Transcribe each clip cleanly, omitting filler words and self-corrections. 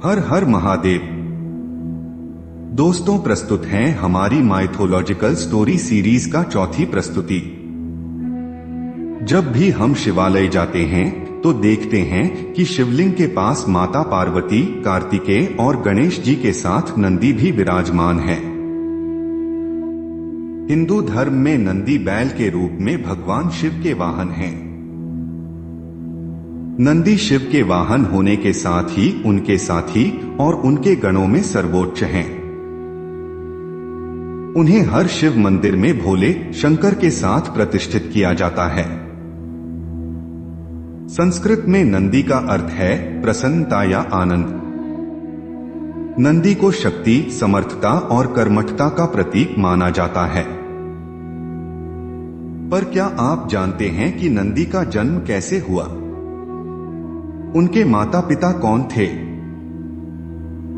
हर हर महादेव। दोस्तों, प्रस्तुत है हमारी माइथोलॉजिकल स्टोरी सीरीज का चौथी प्रस्तुति। जब भी हम शिवालय जाते हैं तो देखते हैं कि शिवलिंग के पास माता पार्वती, कार्तिकेय और गणेश जी के साथ नंदी भी विराजमान है। हिंदू धर्म में नंदी बैल के रूप में भगवान शिव के वाहन हैं। नंदी शिव के वाहन होने के साथ ही उनके साथी और उनके गणों में सर्वोच्च हैं। उन्हें हर शिव मंदिर में भोले शंकर के साथ प्रतिष्ठित किया जाता है। संस्कृत में नंदी का अर्थ है प्रसन्नता या आनंद। नंदी को शक्ति, समर्थता और कर्मठता का प्रतीक माना जाता है। पर क्या आप जानते हैं कि नंदी का जन्म कैसे हुआ? उनके माता पिता कौन थे?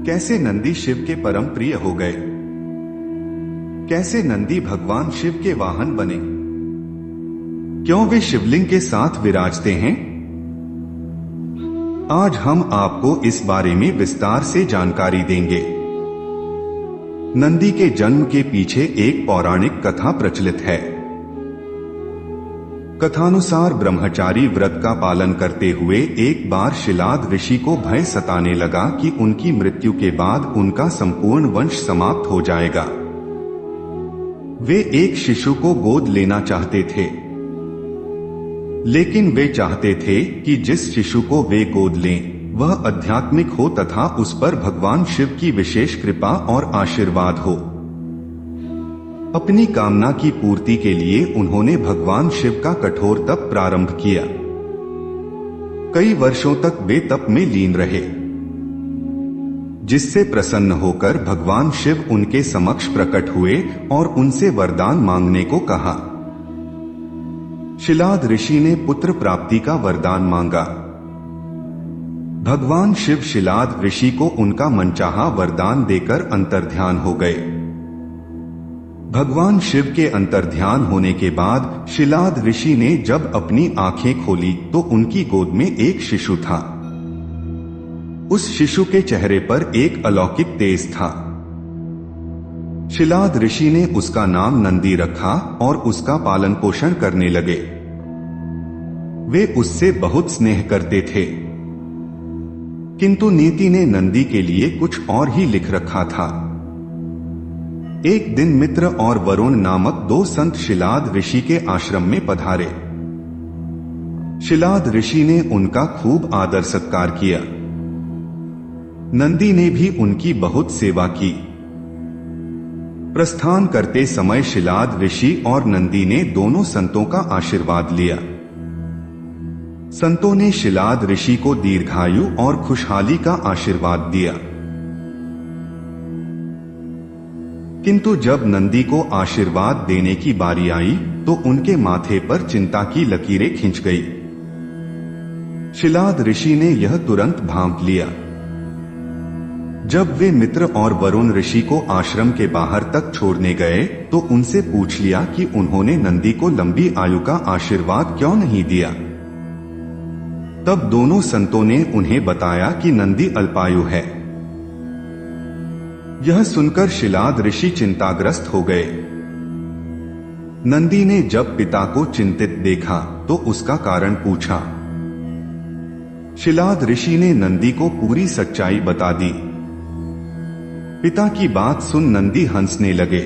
कैसे नंदी शिव के परम प्रिय हो गए? कैसे नंदी भगवान शिव के वाहन बने? क्यों वे शिवलिंग के साथ विराजते हैं? आज हम आपको इस बारे में विस्तार से जानकारी देंगे। नंदी के जन्म के पीछे एक पौराणिक कथा प्रचलित है। कथानुसार ब्रह्मचारी व्रत का पालन करते हुए एक बार शिलाद ऋषि को भय सताने लगा कि उनकी मृत्यु के बाद उनका संपूर्ण वंश समाप्त हो जाएगा। वे एक शिशु को गोद लेना चाहते थे, लेकिन वे चाहते थे कि जिस शिशु को वे गोद लें वह आध्यात्मिक हो तथा उस पर भगवान शिव की विशेष कृपा और आशीर्वाद हो। अपनी कामना की पूर्ति के लिए उन्होंने भगवान शिव का कठोर तप प्रारंभ किया। कई वर्षों तक वे तप में लीन रहे, जिससे प्रसन्न होकर भगवान शिव उनके समक्ष प्रकट हुए और उनसे वरदान मांगने को कहा। शिलाद ऋषि ने पुत्र प्राप्ति का वरदान मांगा। भगवान शिव शिलाद ऋषि को उनका मनचाहा वरदान देकर अंतर्ध्यान हो गए। भगवान शिव के अंतर्ध्यान होने के बाद शिलाद ऋषि ने जब अपनी आंखें खोली तो उनकी गोद में एक शिशु था। उस शिशु के चेहरे पर एक अलौकिक तेज था। शिलाद ऋषि ने उसका नाम नंदी रखा और उसका पालन पोषण करने लगे। वे उससे बहुत स्नेह करते थे, किंतु नीति ने नंदी के लिए कुछ और ही लिख रखा था। एक दिन मित्र और वरुण नामक दो संत शिलाद ऋषि के आश्रम में पधारे। शिलाद ऋषि ने उनका खूब आदर सत्कार किया। नंदी ने भी उनकी बहुत सेवा की। प्रस्थान करते समय शिलाद ऋषि और नंदी ने दोनों संतों का आशीर्वाद लिया। संतों ने शिलाद ऋषि को दीर्घायु और खुशहाली का आशीर्वाद दिया। किंतु जब नंदी को आशीर्वाद देने की बारी आई तो उनके माथे पर चिंता की लकीरें खिंच गई। शिलाद ऋषि ने यह तुरंत भांप लिया। जब वे मित्र और वरुण ऋषि को आश्रम के बाहर तक छोड़ने गए तो उनसे पूछ लिया कि उन्होंने नंदी को लंबी आयु का आशीर्वाद क्यों नहीं दिया। तब दोनों संतों ने उन्हें बताया कि नंदी अल्पायु है। यह सुनकर शिलाद ऋषि चिंताग्रस्त हो गए। नंदी ने जब पिता को चिंतित देखा तो उसका कारण पूछा। शिलाद ऋषि ने नंदी को पूरी सच्चाई बता दी। पिता की बात सुन नंदी हंसने लगे।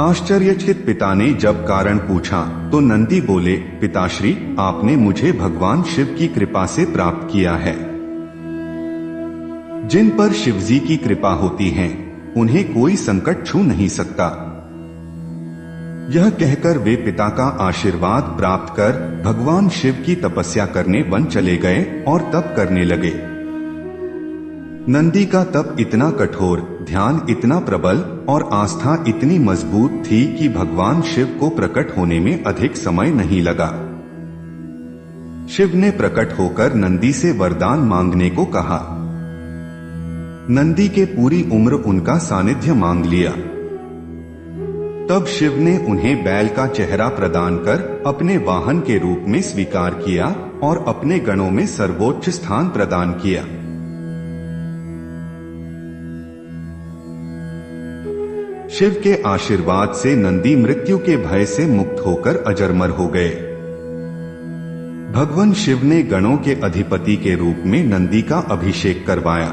आश्चर्यचकित पिता ने जब कारण पूछा तो नंदी बोले, पिताश्री, आपने मुझे भगवान शिव की कृपा से प्राप्त किया है। जिन पर शिवजी की कृपा होती है उन्हें कोई संकट छू नहीं सकता। यह कहकर वे पिता का आशीर्वाद प्राप्त कर भगवान शिव की तपस्या करने वन चले गए और तप करने लगे। नंदी का तप इतना कठोर, ध्यान इतना प्रबल और आस्था इतनी मजबूत थी कि भगवान शिव को प्रकट होने में अधिक समय नहीं लगा। शिव ने प्रकट होकर नंदी से वरदान मांगने को कहा। नंदी के पूरी उम्र उनका सानिध्य मांग लिया। तब शिव ने उन्हें बैल का चेहरा प्रदान कर अपने वाहन के रूप में स्वीकार किया और अपने गणों में सर्वोच्च स्थान प्रदान किया। शिव के आशीर्वाद से नंदी मृत्यु के भय से मुक्त होकर अजरमर हो गए। भगवान शिव ने गणों के अधिपति के रूप में नंदी का अभिषेक करवाया।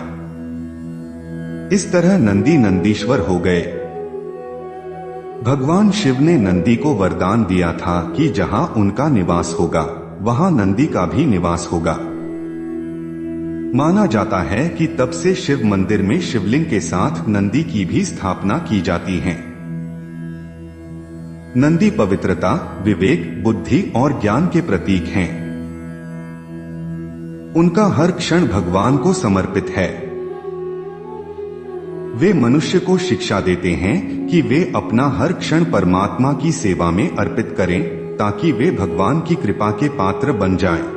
इस तरह नंदी नंदीश्वर हो गए। भगवान शिव ने नंदी को वरदान दिया था कि जहां उनका निवास होगा वहां नंदी का भी निवास होगा। माना जाता है कि तब से शिव मंदिर में शिवलिंग के साथ नंदी की भी स्थापना की जाती है। नंदी पवित्रता, विवेक, बुद्धि और ज्ञान के प्रतीक हैं। उनका हर क्षण भगवान को समर्पित है। वे मनुष्य को शिक्षा देते हैं कि वे अपना हर क्षण परमात्मा की सेवा में अर्पित करें ताकि वे भगवान की कृपा के पात्र बन जाएं।